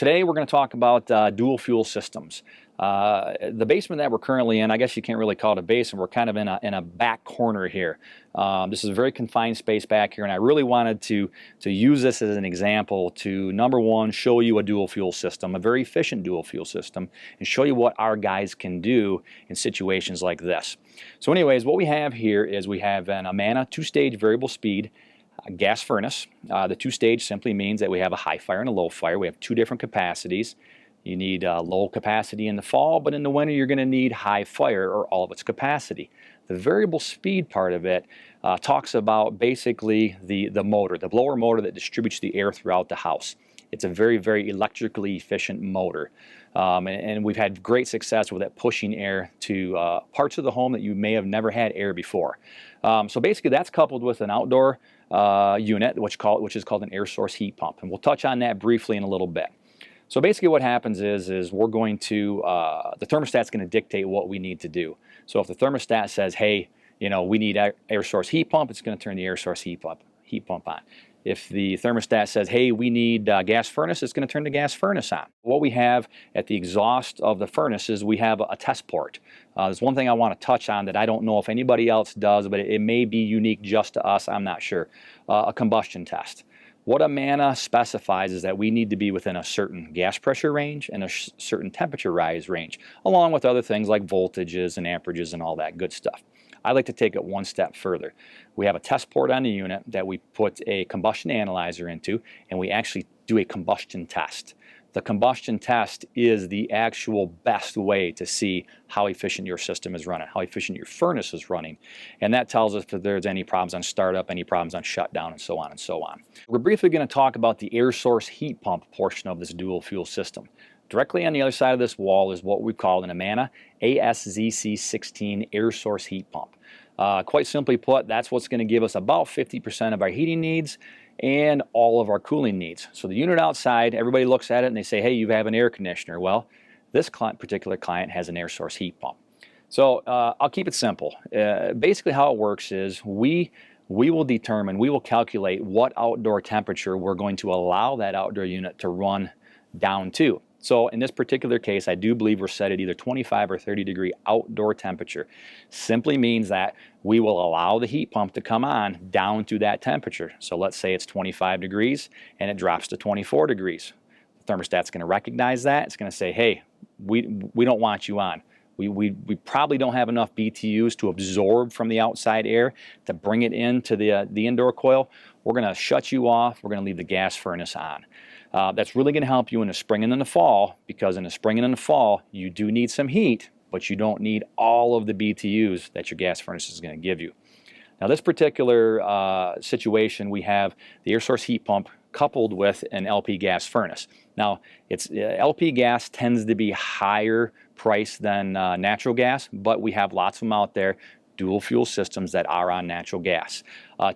Today we're going to talk about dual fuel systems. The basement that we're currently in, I guess you can't really call it a basement, we're kind of in a back corner here. This is a very confined space back here, and I really wanted to use this as an example to, number one, show you a dual fuel system, a very efficient dual fuel system, and show you what our guys can do in situations like this. So anyways, what we have here is we have an Amana two-stage variable speed gas furnace. The two-stage simply means that we have a high fire and a low fire. We have two different capacities. You need low capacity in the fall, but in the winter you're going to need high fire or all of its capacity. The variable speed part of it talks about basically the motor, the blower motor that distributes the air throughout the house. It's a very, very electrically efficient motor. And we've had great success with it pushing air to parts of the home that you may have never had air before. So basically that's coupled with an outdoor unit, which is called an air source heat pump. And we'll touch on that briefly in a little bit. So basically what happens is we're going to, the thermostat's going to dictate what we need to do. So if the thermostat says, hey, you know, we need air source heat pump, it's going to turn the air source heat pump on. If the thermostat says, hey, we need gas furnace, it's going to turn the gas furnace on. What we have at the exhaust of the furnace is we have a test port. There's one thing I want to touch on that I don't know if anybody else does, but it may be unique just to us, I'm not sure. A combustion test. What Amana specifies is that we need to be within a certain gas pressure range and a certain temperature rise range, along with other things like voltages and amperages and all that good stuff. I like to take it one step further. We have a test port on the unit that we put a combustion analyzer into, and we actually do a combustion test. The combustion test is the actual best way to see how efficient your system is running, how efficient your furnace is running. And that tells us if there's any problems on startup, any problems on shutdown, and so on and so on. We're briefly going to talk about the air source heat pump portion of this dual fuel system. Directly on the other side of this wall is what we call an Amana ASZC16 air source heat pump. Quite simply put, that's what's going to give us about 50% of our heating needs and all of our cooling needs. So the unit outside, everybody looks at it and they say, hey, you have an air conditioner. Well, this particular client has an air source heat pump. So I'll keep it simple. Basically how it works is we will calculate what outdoor temperature we're going to allow that outdoor unit to run down to. So in this particular case, I do believe we're set at either 25 or 30 degree outdoor temperature. Simply means that we will allow the heat pump to come on down to that temperature. So let's say it's 25 degrees and it drops to 24 degrees. The thermostat's going to recognize that. It's going to say, hey, we don't want you on. We probably don't have enough BTUs to absorb from the outside air to bring it into the indoor coil. We're going to shut you off. We're going to leave the gas furnace on. That's really going to help you in the spring and in the fall, because in the spring and in the fall you do need some heat, but you don't need all of the BTUs that your gas furnace is going to give you. Now this particular situation, we have the air source heat pump coupled with an LP gas furnace. Now LP gas tends to be higher price than natural gas, but we have lots of them out there, dual fuel systems that are on natural gas.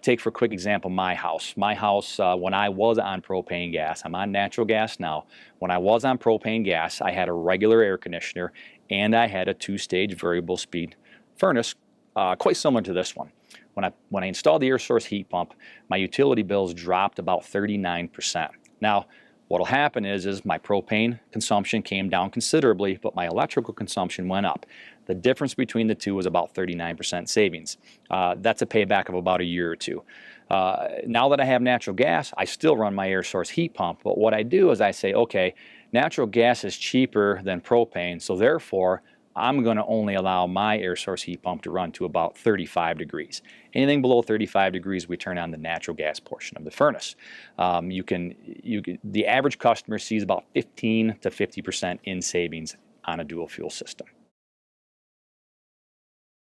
Take for a quick example my house. My house, when I was on propane gas, I'm on natural gas now. When I was on propane gas, I had a regular air conditioner and I had a two-stage variable speed furnace, quite similar to this one. When I installed the air source heat pump, my utility bills dropped about 39%. Now, what will happen is my propane consumption came down considerably, but my electrical consumption went up. The difference between the two was about 39% savings. That's a payback of about a year or two. Now that I have natural gas, I still run my air source heat pump, but what I do is I say, okay, natural gas is cheaper than propane, so therefore I'm going to only allow my air source heat pump to run to about 35 degrees. Anything below 35 degrees, we turn on the natural gas portion of the furnace. The average customer sees about 15 to 50% in savings on a dual fuel system.